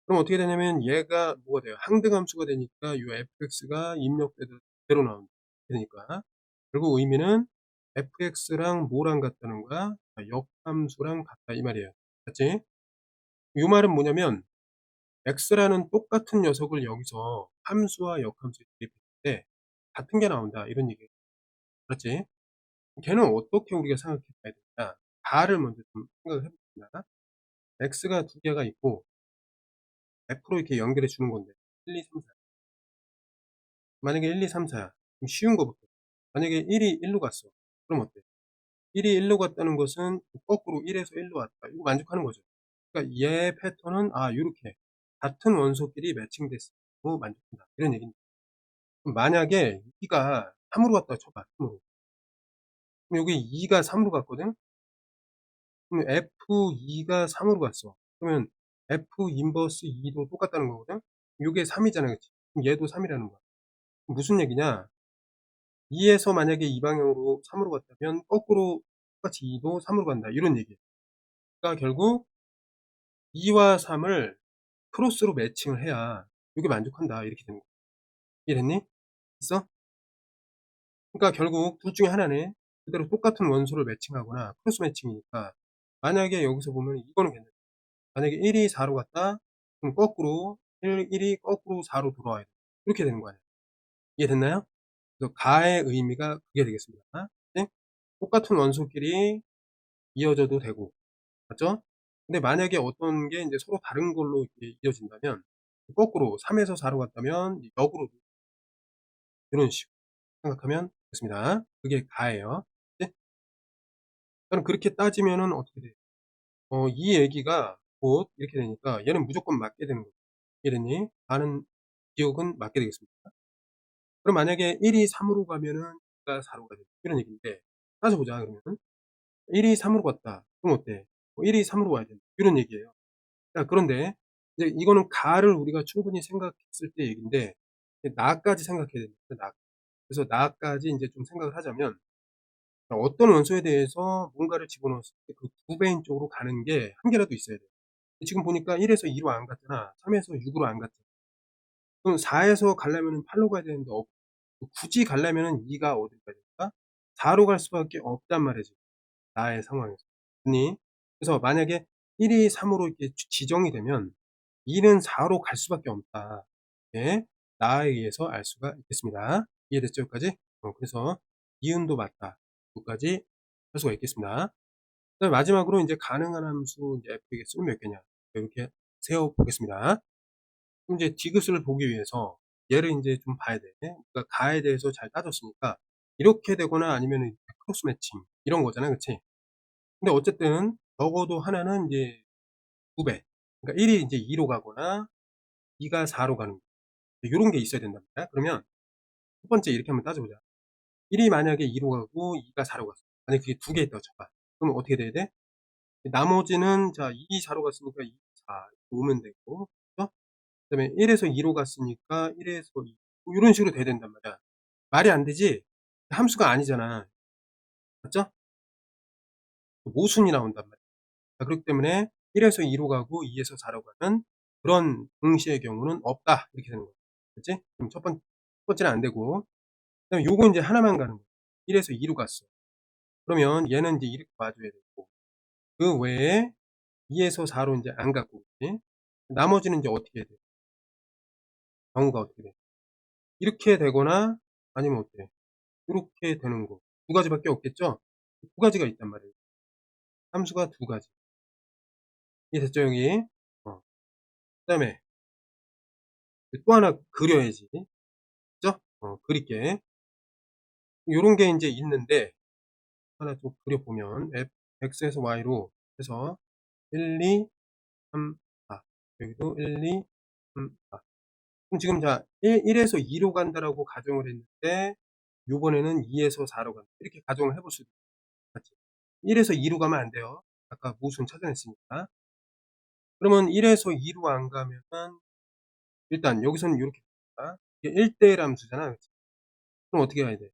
그럼 어떻게 되냐면 얘가 뭐가 돼요? 항등함수가 되니까 이 fx가 입력돼도 그대로 나온다. 그러니까 결국 의미는 fx랑 뭐랑 같다는 거야? 역함수랑 같다 이 말이에요. 맞지? 이 말은 뭐냐면 x라는 똑같은 녀석을 여기서 함수와 역함수에 대입했을 때 같은 게 나온다 이런 얘기예요. 그렇지? 걔는 어떻게 우리가 생각해 봐야 되냐? 가를 먼저 좀 생각을 해봅시다. x가 두 개가 있고 f로 이렇게 연결해 주는 건데 1, 2, 3, 4. 만약에 1, 2, 3, 4야. 좀 쉬운 거부터. 만약에 1이 1로 갔어. 그럼 어때? 1이 1로 갔다는 것은 거꾸로 1에서 1로 왔다. 이거 만족하는 거죠. 그러니까 얘 패턴은 요렇게 같은 원소끼리 매칭됐고 만족한다. 이런 얘기입니다. 그럼 만약에 2가 3으로 갔다 쳐봐. 3으로. 그럼 여기 2가 3으로 갔거든? 그럼 F2가 3으로 갔어. 그러면 F 인버스 2도 똑같다는 거거든? 요게 3이잖아. 그치? 그럼 얘도 3이라는 거야. 무슨 얘기냐? 2에서 만약에 이 방향으로 3으로 갔다면 거꾸로 똑같이 2도 3으로 간다. 이런 얘기예요. 그러니까 결국 2와 3을 크로스로 매칭을 해야 이게 만족한다. 이렇게 되는 거야. 이해됐니? 있어? 그러니까 결국 둘 중에 하나네. 그대로 똑같은 원소를 매칭하거나 크로스 매칭이니까 만약에 여기서 보면 이거는 괜찮아. 만약에 1이 4로 갔다 그럼 거꾸로 1이 거꾸로 4로 돌아와야 돼. 이렇게 되는 거 아니야. 이해됐나요? 그래서 가의 의미가 그게 되겠습니다. 네? 똑같은 원소끼리 이어져도 되고, 맞죠? 근데 만약에 어떤 게 이제 서로 다른 걸로 이렇게 이어진다면 거꾸로 3에서 4로 갔다면 역으로 이런 식으로 생각하면 됐습니다. 그게 가예요. 네? 그럼 그렇게 따지면은 어떻게 돼요? 이 얘기가 곧 이렇게 되니까 얘는 무조건 맞게 되는 거죠. 이랬니? 가는 기억은 맞게 되겠습니다. 그럼 만약에 1이 3으로 가면은 2가 4로 가야 된다. 이런 얘기인데 따져보자 그러면 1이 3으로 갔다. 그럼 어때? 1이 3으로 와야 된다. 이런 얘기예요. 자, 그런데 이제 이거는 가를 우리가 충분히 생각했을 때 얘기인데 나까지 생각해야 됩니다. 나. 그래서 나까지 이제 좀 생각을 하자면 어떤 원소에 대해서 뭔가를 집어넣었을 때 그 두 배인 쪽으로 가는 게 한 개라도 있어야 돼요. 지금 보니까 1에서 2로 안 갔잖아. 3에서 6으로 안 갔잖아. 그럼 4에서 가려면 8로 가야 되는데 굳이 가려면 2가 어디로 가야 될까? 4로 갈 수밖에 없단 말이지. 나의 상황에서. 아니, 그래서 만약에 1이 3으로 이렇게 지정이 되면 2는 4로 갈 수밖에 없다. 예, 나에 의해서 알 수가 있겠습니다. 이해됐죠? 여기까지? 그래서 이은도 맞다. 여기까지 할 수가 있겠습니다. 그다음에 마지막으로 이제 가능한 함수 이제 f의 개수는 몇 개냐? 이렇게 세워 보겠습니다. 그럼 이제 디귿을 보기 위해서 얘를 이제 좀 봐야 돼. 그러니까 가에 대해서 잘 따졌으니까 이렇게 되거나 아니면은 크로스 매칭 이런 거잖아, 그치? 근데 어쨌든 적어도 하나는 이제 2배. 그러니까 1이 이제 2로 가거나 2가 4로 가는 거. 요런 게 있어야 된단 말이야. 그러면 첫 번째 이렇게 한번 따져보자. 1이 만약에 2로 가고 2가 4로 갔어. 만약에 그게 두 개 있다고 쳐봐. 그럼 어떻게 돼야 돼? 나머지는 자 2이 4로 갔으니까 2, 4 이렇게 오면 되고, 그죠? 그다음에 1에서 2로 갔으니까 1에서 2 뭐 요런 식으로 돼야 된단 말이야. 말이 안 되지? 함수가 아니잖아. 맞죠? 모순이 나온단 말이야. 자, 그렇기 때문에 1에서 2로 가고 2에서 4로 가는 그런 공시의 경우는 없다. 이렇게 되는 거야. 그치? 그럼 첫 번째는 안 되고, 그다음에 요거 인제 하나만 가는 거야. 1에서 2로 갔어. 그러면 얘는 인제 이렇게 봐줘야 되고, 그 외에 2에서 4로 인제 안 갔고, 그치? 나머지는 인제 어떻게 돼? 경우가 어떻게 돼? 이렇게 되거나 아니면 어때? 요렇게 되는 거. 두 가지밖에 없겠죠? 두 가지가 있단 말이에요. 함수가 두 가지. 이해됐죠, 여기? 어. 그다음에 또 하나 그려야지. 그죠? 그릴게. 요런 게 인제 있는데 하나 좀 그려보면 x에서 y로 해서 1, 2, 3, 4 여기도 1, 2, 3, 4 그럼 지금 자 1에서 2로 간다라고 가정을 했는데 요번에는 2에서 4로 간다. 이렇게 가정을 해볼 수도 있죠. 맞지? 1에서 2로 가면 안 돼요. 아까 모순 찾아냈으니까. 그러면 1에서 2로 안 가면은 일단 여기서는 요렇게 됩니다. 이게 1대1 함수잖아. 그치? 그럼 어떻게 해야 돼?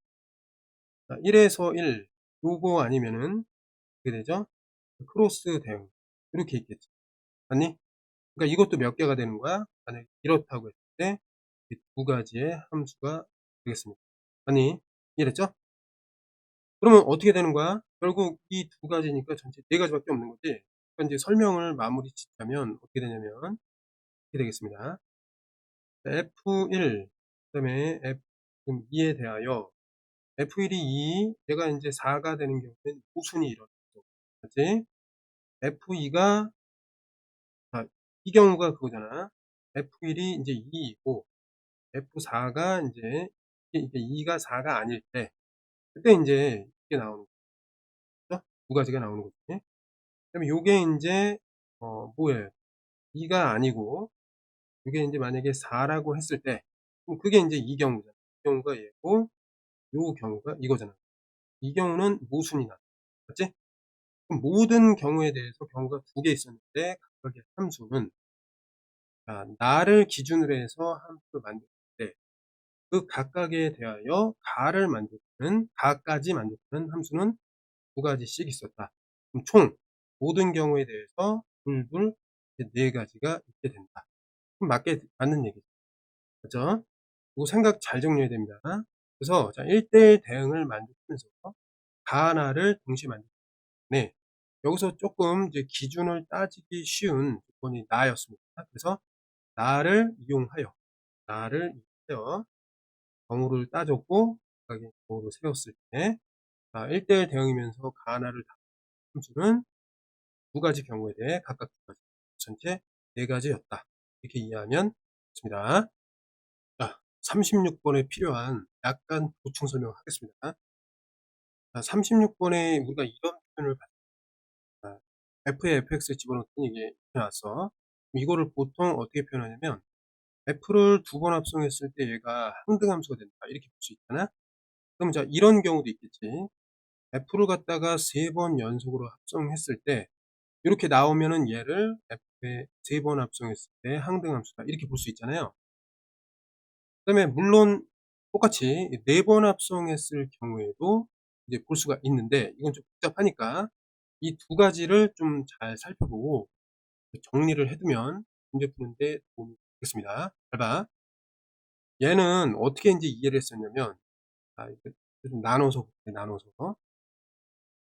자, 1에서 1 요거 아니면은 어떻게 되죠? 크로스 대응 이렇게 있겠지. 맞니? 그러니까 이것도 몇 개가 되는 거야? 만약에 이렇다고 했을 때 이 두 가지의 함수가 되겠습니다. 아니, 이해됐죠? 그러면 어떻게 되는 거야? 결국 이 두 가지니까 전체 네 가지밖에 없는 거지. 그러니까 이제 설명을 마무리 짓자면 어떻게 되냐면 이렇게 되겠습니다. F1 그다음에 F2에 대하여 F1이 2 얘가 이제 4가 되는 경우는 모순이 일어나죠. 맞지? F2가 자, 이 경우가 그거잖아. F1이 이제 2이고 F4가 인제 이게 2가 4가 아닐 때 그때 인제 이게 나오는 거죠. 두 가지가 나오는 거지. 그다음에 요게 인제 뭐예요? 2가 아니고 요게 인제 만약에 4라고 했을 때 그럼 그게 인제 이 경우잖아. 이 경우가 얘고 요 경우가 이거잖아. 이 경우는 모순이 나. 맞지? 그럼 모든 경우에 대해서 경우가 두 개 있었는데 각각의 함수는 자 나를 기준으로 해서 함수를 만들 때 그 각각에 대하여 가를 만족하는 가까지 만족하는 함수는 두 가지씩 있었다. 그럼 총 모든 경우에 대해서 둘둘 이렇게 네 가지가 있게 된다. 그럼 맞는 얘기죠. 그죠? 이거 생각 잘 정리해야 됩니다. 그래서 자 1대1 대응을 만족하면서 가 하나를 동시에 만들기 때문에 여기서 조금 이제 기준을 따지기 쉬운 조건이 나였습니다. 그래서 나를 이용하여 경우를 따졌고 각각의 경우를 세웠을 때 자 1대1 대응이면서 가 하나를 함수는 두 가지 경우에 대해 각각 두 가지 전체 네 가지였다. 이렇게 이해하면 됩니다. 자 36번에 필요한 약간 보충 설명하겠습니다. 자 36번에 우리가 이런 표현을 봤습니다. f에 fx를 집어넣더니 이게 나왔어. 이거를 보통 어떻게 표현하냐면 f를 두 번 합성했을 때 얘가 항등함수가 된다. 이렇게 볼 수 있잖아. 그럼 자 이런 경우도 있겠지. f를 갖다가 세 번 연속으로 합성했을 때 이렇게 나오면은 얘를 f에 세 번 합성했을 때 항등함수다. 이렇게 볼 수 있잖아요. 그다음에 물론 똑같이 네 번 합성했을 경우에도 이제 볼 수가 있는데 이건 좀 복잡하니까 이 두 가지를 좀 잘 살펴보고 정리를 해두면 문제 푸는데 도움이 되겠습니다. 잘 봐. 얘는 어떻게 인제 이해를 했었냐면 이렇게 좀 나눠서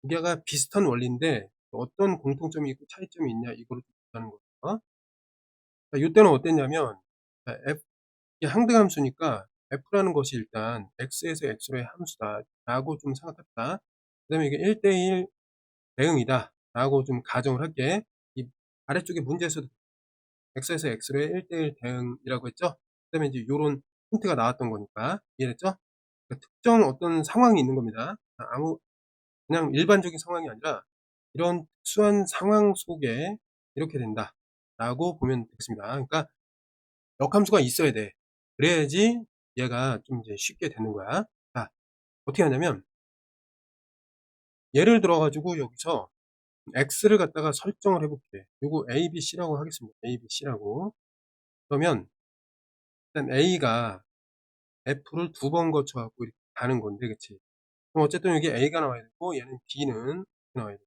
두 개가 비슷한 원리인데 어떤 공통점이 있고 차이점이 있냐 이거를 좀 보자는 거죠. 자 요때는 어땠냐면 자 이게 항등함수니까 f라는 것이 일단 x에서 x로의 함수다라고 좀 생각했다. 그다음에 이게 1대1 대응이다라고 좀 가정을 할게. 이 아래쪽에 문제에서도 x에서 x로의 1대1 대응이라고 했죠. 그다음에 이제 요런 힌트가 나왔던 거니까 이해됐죠? 그러니까 특정 어떤 상황이 있는 겁니다. 그냥 일반적인 상황이 아니라 이런 특수한 상황 속에 이렇게 된다라고 보면 되겠습니다. 그러니까 역함수가 있어야 돼. 그래야지 얘가 좀 이제 쉽게 되는 거야. 자, 어떻게 하냐면 예를 들어 가지고 여기서 x를 갖다가 설정을 해 볼게. 요거 ABC라고 하겠습니다. ABC라고. 그러면 일단 A가 F를 2번 거쳐 갖고 이렇게 가는 건데 그치? 그럼 어쨌든 여기 A가 나와야 되고 얘는 B는 나와야 돼.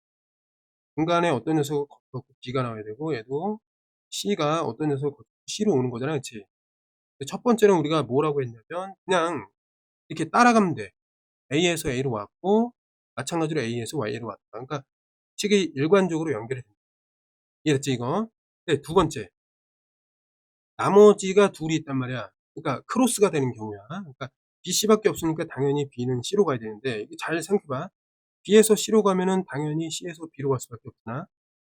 중간에 어떤 녀석을 거쳐 갖고 B가 나와야 되고 얘도 C가 어떤 녀석을 거쳐 C로 오는 거잖아. 그치? 첫 번째는 우리가 뭐라고 했냐면 그냥 이렇게 따라가면 돼. A에서 A로 왔고 마찬가지로 A에서 Y로 왔다. 그러니까 식이 일관적으로 연결이 된다. 이해됐지 이거? 네, 두 번째. 나머지가 둘이 있단 말이야. 그러니까 크로스가 되는 경우야. 그러니까 BC밖에 없으니까 당연히 B는 C로 가야 되는데 잘 생각해 봐. B에서 C로 가면은 당연히 C에서 B로 갈 수밖에 없잖아.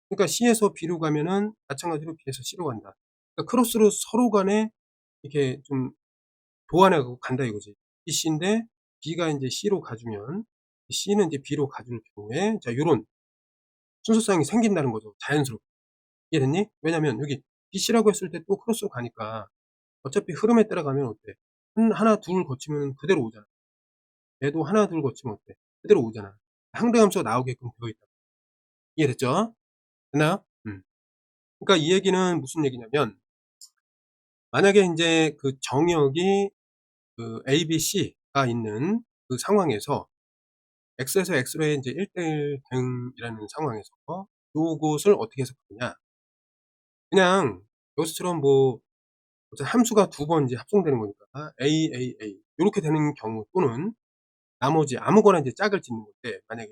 그러니까 C에서 B로 가면은 마찬가지로 B에서 C로 간다. 그러니까 크로스로 서로 간에 이렇게 좀 도안하고 간다 이거지. BC인데 B가 인제 C로 가주면 C는 이제 B로 가줄 경우에 자 요런 순서상이 생긴다는 거죠. 자연스럽게. 이해됐니? 왜냐면 여기 BC라고 했을 때 또 크로스로 가니까 어차피 흐름에 따라가면 어때? 하나 둘 거치면 그대로 오잖아. 얘도 하나 둘 거치면 어때? 그대로 오잖아. 상대함수가 나오게끔 되어 있다. 이해됐죠? 됐나요? 그러니까 이 얘기는 무슨 얘기냐면 만약에 인제 그 정역이 그 ABC가 있는 그 상황에서 X에서 X로의 인제 1:1 대응이라는 상황에서 요것을 어떻게 해석하느냐. 그냥 여기서처럼 뭐 어차피 함수가 2번 인제 합성되는 거니까 A 요렇게 되는 경우 또는 나머지 아무거나 이제 짝을 짓는 건데 만약에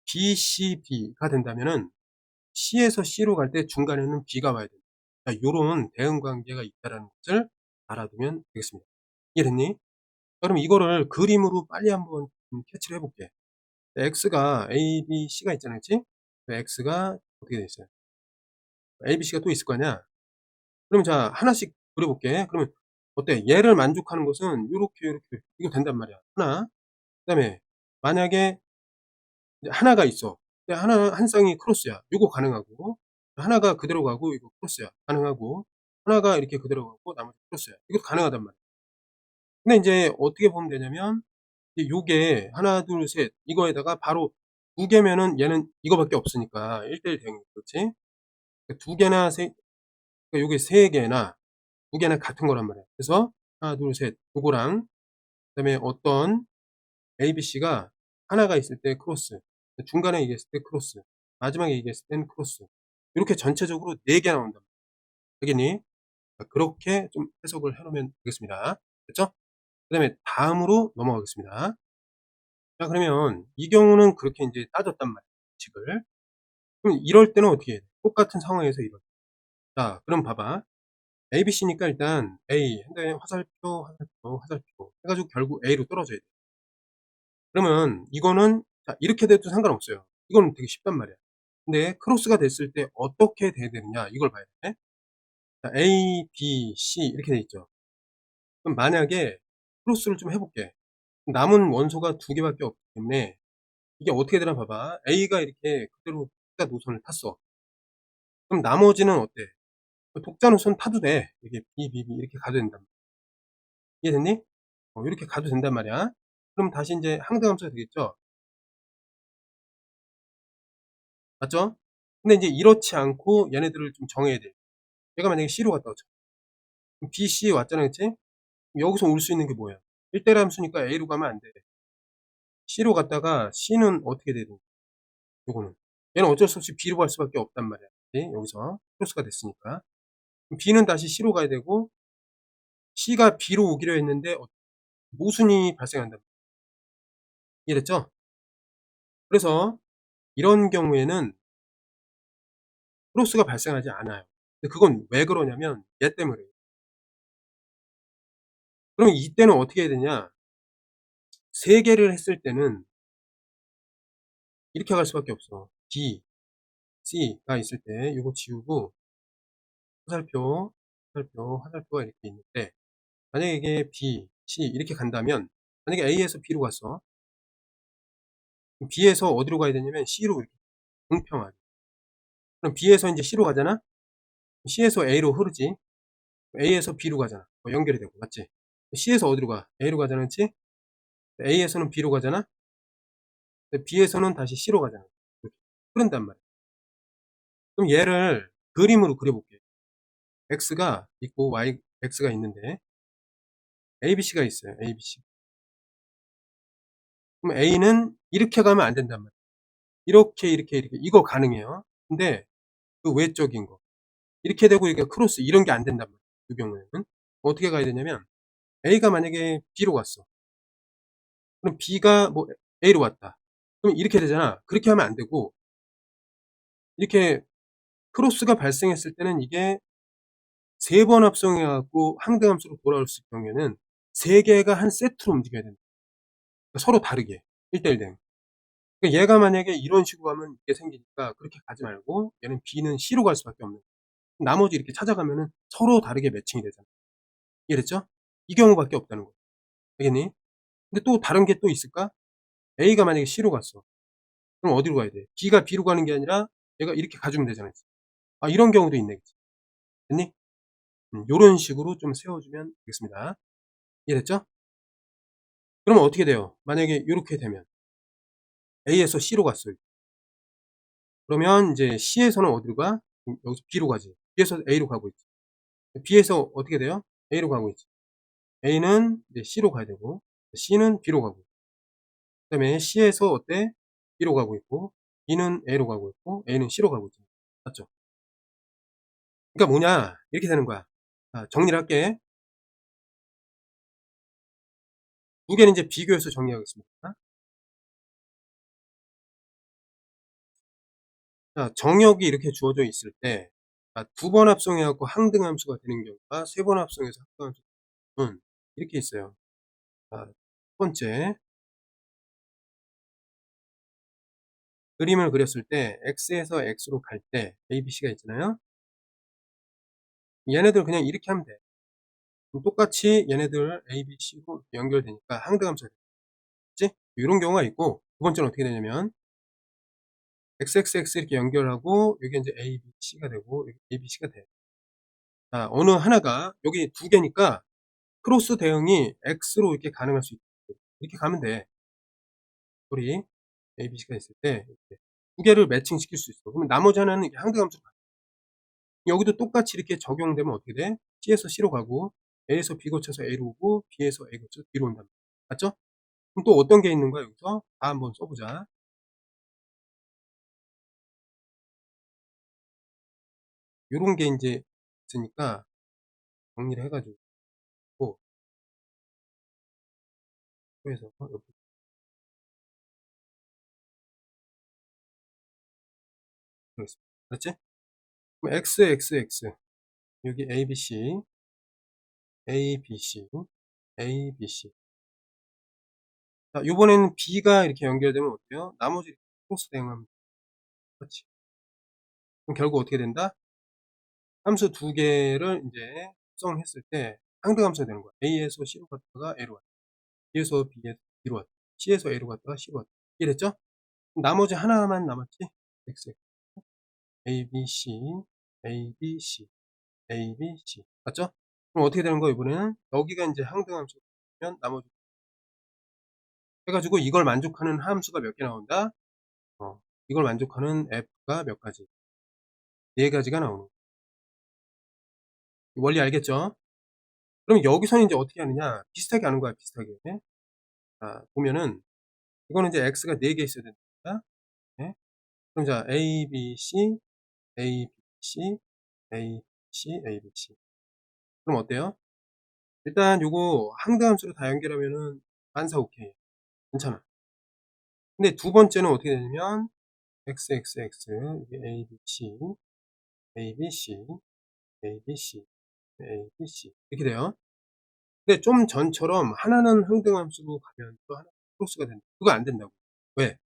BCD가 된다면은 C에서 C로 갈 때 중간에는 B가 와야 된다. 자 요런 대응 관계가 있다라는 것을 알아두면 되겠습니다. 이해됐니? 그럼 이거를 그림으로 빨리 한번 캐치를 해 볼게. X가 A, B, C가 있잖아. 그치? X가 어떻게 돼 있어요? A, B, C가 또 있을 거 아니야? 그럼 자, 하나씩 그려 볼게. 그러면 어때? 얘를 만족하는 것은 요렇게 이거 된단 말이야. 하나. 그다음에 만약에 이제 하나가 있어. 근데 한 쌍이 크로스야. 요거 가능하고 하나가 그대로 가고 이거 크로스야. 가능하고 하나가 이렇게 그대로 가고 나머지 크로스야. 이것도 가능하단 말이야. 근데 인제 어떻게 보면 되냐면 이제 요게 하나 둘 셋 이거에다가 바로 두 개면은 얘는 이거밖에 없으니까 1:1 대응이지. 그렇지? 그러니까 두 개나 그러니까 요게 세 개나 두 개나 같은 거란 말이야. 그래서 하나 둘 셋 요거랑 그다음에 어떤 ABC가 하나가 있을 때 크로스, 중간에 이게 있을 때 크로스, 마지막에 이게 있을 땐 크로스. 이렇게 전체적으로 4개 나온단 말이야. 알겠니? 그렇게 좀 해석을 해 놓으면 되겠습니다. 됐죠? 그다음에 다음으로 넘어가겠습니다. 자 그러면 이 경우는 그렇게 인제 따졌단 말이야, 규칙을. 그럼 이럴 때는 어떻게 해야 돼? 똑같은 상황에서 이럴 때. 자 그럼 봐봐. ABC니까 일단 A 한 다음에 화살표 해 가지고 결국 A로 떨어져야 돼. 그러면 이거는 자 이렇게 돼도 상관없어요. 이거는 되게 쉽단 말이야. 근데 크로스가 됐을 때 어떻게 돼야 되느냐 이걸 봐야 돼. 자 A, B, C 이렇게 돼 있죠. 그럼 만약에 크로스를 좀 해 볼게. 남은 원소가 2개밖에 없기 때문에 이게 어떻게 되나 봐봐. A가 이렇게 그대로 독자 노선을 탔어. 그럼 나머지는 어때? 독자 노선 타도 돼. 이게 B, B, B 이렇게 가도 된단 말이야. 이해됐니? 요렇게 가도 된단 말이야. 그럼 다시 인제 항등함수가 되겠죠? 맞죠? 근데 인제 이렇지 않고 얘네들을 좀 정해야 돼. 얘가 만약에 C로 갔다고 쳐. 그럼 BC 왔잖아. 그치? 그럼 여기서 올 수 있는 게 뭐야? 1:1 함수니까 A로 가면 안 돼. C로 갔다가 C는 어떻게 돼야 돼? 요거는. 얘는 어쩔 수 없이 B로 갈 수밖에 없단 말이야. 그치? 여기서 크로스가 됐으니까. 그럼 B는 다시 C로 가야 되고 C가 B로 오기로 했는데 모순이 발생한단 말이야. 이해됐죠? 그래서 이런 경우에는 크로스가 발생하지 않아요. 근데 그건 왜 그러냐면 얘 때문에 그래요. 그럼 이때는 어떻게 해야 되냐? 3개를 했을 때는 이렇게 갈 수밖에 없어. B, C가 있을 때 요거 지우고 화살표가 이렇게 있는데 만약에 이게 B, C 이렇게 간다면 만약에 A에서 B로 갔어. 그럼 B에서 어디로 가야 되냐면 C로 이렇게 공평하게. 그럼 B에서 인제 C로 가잖아? C에서 A로 흐르지. A에서 B로 가잖아. 연결이 되고 맞지? C에서 어디로 가? A로 가잖아. 그치? A에서는 B로 가잖아? 근데 B에서는 다시 C로 가잖아. 이렇게 흐른단 말이야. 그럼 얘를 그림으로 그려볼게. X가 있고 X가 있는데 ABC가 있어요. ABC. 그럼 A는 이렇게 가면 안 된단 말이야. 이렇게 이거 가능해요. 근데 그 외적인 거 이렇게 되고 이게 크로스 이런 게 안 된단 말이야. 그 경우에는 어떻게 가야 되냐면 A가 만약에 B로 갔어. 그럼 B가 뭐 A로 왔다. 그럼 이렇게 되잖아. 그렇게 하면 안 되고 이렇게 크로스가 발생했을 때는 이게 3번 합성해 갖고 항등함수로 돌아올 경우에는 3개가 한 세트로 움직여야 된다. 그러니까 서로 다르게 1:1 대0. 그러니까 얘가 만약에 이런 식으로 가면 이게 생기니까 그렇게 가지 말고 얘는 B는 C로 갈 수밖에 없는 거야. 나머지 이렇게 찾아가면은 서로 다르게 매칭이 되잖아. 이해됐죠? 이 경우밖에 없다는 거야. 알겠니? 근데 또 다른 게 또 있을까? A가 만약에 C로 갔어. 그럼 어디로 가야 돼? B가 B로 가는 게 아니라 얘가 이렇게 가주면 되잖아. 아, 이런 경우도 있네. 그치? 됐니? 요런 식으로 좀 세워주면 되겠습니다. 이해됐죠? 그러면 어떻게 돼요? 만약에 요렇게 되면 A에서 C로 갔어요. 그러면 이제 C에서는 어디로 가? 여기서 B로 가지. B에서 A로 가고 있지. B에서 어떻게 돼요? A로 가고 있지. A는 이제 C로 가야 되고 C는 B로 가고, 그다음에 C에서 어때? B로 가고 있고 B는 A로 가고 있고 A는 C로 가고 있죠. 맞죠? 그러니까 뭐냐? 이렇게 되는 거야. 자, 정리를 할게. 두 개는 이제 비교해서 정리하겠습니다. 자, 정역이 이렇게 주어져 있을 때, 두 번 합성해갖고 항등함수가 되는 경우가 세 번 합성해서 합성함수는 이렇게 있어요. 자, 첫 번째, 그림을 그렸을 때, X에서 X로 갈 때, A, B, C가 있잖아요. 얘네들 그냥 이렇게 하면 돼. 그럼 똑같이 얘네들 A, B, C로 연결되니까 항등함수가 되겠지? 이런 경우가 있고, 두 번째는 어떻게 되냐면, XXX 이렇게 연결하고, 여기 이제 A, B, C가 되고, 여기 A, B, C가 돼. 자, 어느 하나가, 여기 두 개니까, 크로스 대응이 X로 이렇게 가능할 수 있다. 이렇게 가면 돼. 우리 ABC가 있을 때 이렇게 두 개를 매칭시킬 수 있어. 그러면 나머지 하나는 이렇게 항등함수로 가. 여기도 똑같이 이렇게 적용되면 어떻게 돼? C에서 C로 가고 A에서 B 거쳐서 A로 오고 B에서 A 거쳐서 B로 온단 말이야. 맞죠? 그럼 또 어떤 게 있는 거야? 여기서 다 한번 써보자. 요런 게 이제 있으니까 정리를 해가지고 해서 이렇게 하겠습니다. 그렇지? 그럼 X, X, X 여기 A, B, C, A, B, C, A, B, C. 자, 요번에는 B가 이렇게 연결되면 어때요? 나머지 크로스 대응하면 그렇지. 그럼 결국 어떻게 된다? 함수 두 개를 이제 합성했을 때 상등함수가 되는 거야. A에서 C로 갔다가 A로 왔다. B에서 B로 왔다. C에서 A로 갔다가 C로 왔다. 이해됐죠? 나머지 하나만 남았지? X, A, B, C, A, B, C, A, B, C. 맞죠? 그럼 어떻게 되는 거야, 이번에는? 여기가 이제 항등함수면 나머지 해가지고 이걸 만족하는 함수가 몇 개 나온다? 이걸 만족하는 F가 몇 가지? 네 가지가 나오는 거야. 원리 알겠죠? 그럼 여기서는 이제 어떻게 하느냐? 비슷하게 하는 거야, 비슷하게. 자, 보면은, 이거는 이제 X가 4개 있어야 된다. 네? 그럼 자, A, B, C, A, B, C, A, C, A, B, C. 그럼 어때요? 일단 요거 항등함수로 다 연결하면은 만사 오케이. 괜찮아. 근데 두 번째는 어떻게 되냐면, X, X, X, A, B, C, A, B, C, A, B, C, A, B, C. 이렇게 돼요. 근데 좀 전처럼 하나는 항등함수로 가면 또 하나는 크로스가 된다. 그거 안 된다고. 왜?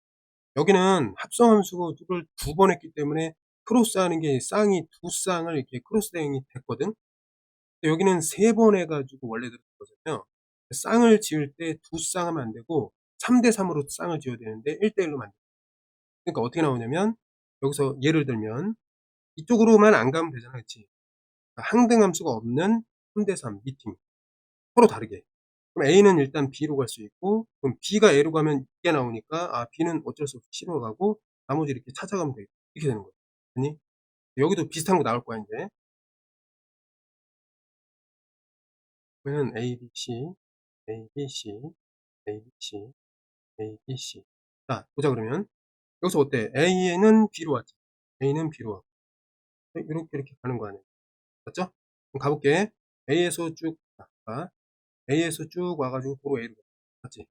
여기는 합성함수를 두 번 했기 때문에 크로스하는 게 쌍이 두 쌍을 이렇게 크로스 대응이 됐거든. 근데 여기는 세 번 해가지고 원래대로 됐거든요. 쌍을 지을 때 두 쌍 하면 안 되고 3대3으로 쌍을 지어야 되는데 1대1로 만들. 그러니까 어떻게 나오냐면 여기서 예를 들면 이쪽으로만 안 가면 되잖아, 그렇지? 항등함수가 없는 3대3 미팅 서로 다르게. 그럼 A는 일단 B로 갈 수 있고, 그럼 B가 A로 가면 이게 나오니까 B는 어쩔 수 없이 C로 가고 나머지 이렇게 찾아가면 되겠다. 이렇게 되는 거예요. 아니? 여기도 비슷한 거 나올 거야 인제. 그러면 A, B, C, A, B, C, A, B, C, A, B, C. 자, 보자 그러면. 여기서 어때? A는 B로 왔지. A는 B로 왔고. 이렇게 가는 거 아니야. 맞죠? 그럼 가볼게. A에서 쭉 A에서 쭉 와가지고 도로 A로 가. 맞지?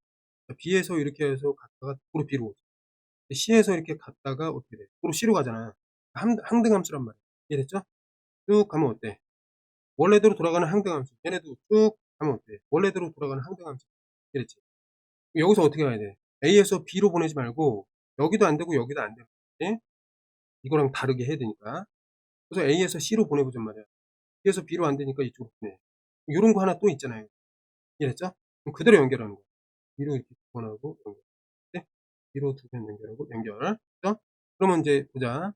B에서 이렇게 해서 갔다가 도로 B로 오지. C에서 이렇게 갔다가 어떻게 돼? 도로 C로 가잖아. 항등함수란 말이야. 이해됐죠? 쭉 가면 어때? 원래대로 돌아가는 항등함수. 얘네도 쭉 가면 어때? 원래대로 돌아가는 항등함수. 이랬지. 여기서 어떻게 가야 돼? A에서 B로 보내지 말고 여기도 안 되고 여기도 안 되고. 예? 이거랑 다르게 해야 되니까. 그래서 A에서 C로 보내보잔 말이야. B에서 B로 안 되니까 이쪽으로 보내. 요런 거 하나 또 있잖아요. 이해됐죠? 그럼 그대로 연결하는 거야. 위로 이렇게 두 번 하고 연결. 네? 위로 두 번 연결하고 연결. 그죠? 그러면 이제 보자.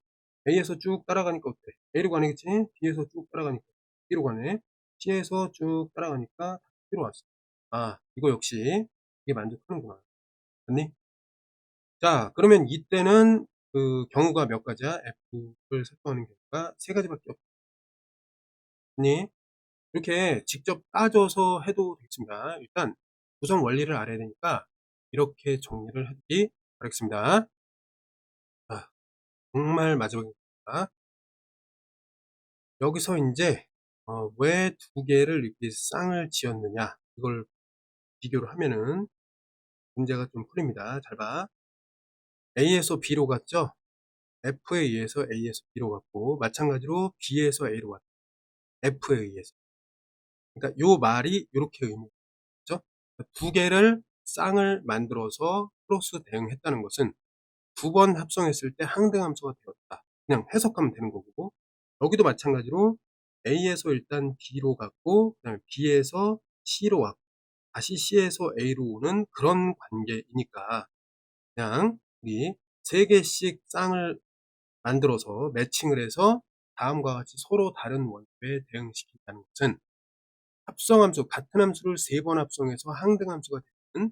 A에서 쭉 따라가니까 어때? A로 가네겠지? B에서 쭉 따라가니까 B로 가네. C에서 쭉 따라가니까 B로 왔어. 이거 역시 이게 만족하는구나. 맞니? 자, 그러면 이때는 그 경우가 몇 가지야? F를 설정하는 경우가 세 가지밖에 없니? 이렇게 직접 따져서 해도 되겠습니다. 일단 구성 원리를 알아야 되니까 이렇게 정리를 해두기 바라겠습니다. 자, 정말 마지막입니다. 여기서 이제 왜 두 개를 이렇게 쌍을 지었느냐 이걸 비교를 하면은 문제가 좀 풀립니다. 잘 봐. A에서 B로 갔죠? F에 의해서 A에서 B로 갔고 마찬가지로 B에서 A로 갔죠. F에 의해서. 그러니까 요 말이 이렇게 의미죠. 두 개를 쌍을 만들어서 크로스 대응했다는 것은 두 번 합성했을 때 항등함수가 되었다. 그냥 해석하면 되는 거고 여기도 마찬가지로 A에서 일단 B로 갔고 그 다음에 B에서 C로 왔고 다시 C에서 A로 오는 그런 관계이니까 그냥 우리 세 개씩 쌍을 만들어서 매칭을 해서 다음과 같이 서로 다른 원소에 대응시킨다는 것은 합성함수, 같은 함수를 세 번 합성해서 항등함수가 되는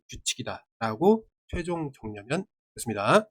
규칙이다 라고 최종 정리하면 됐습니다.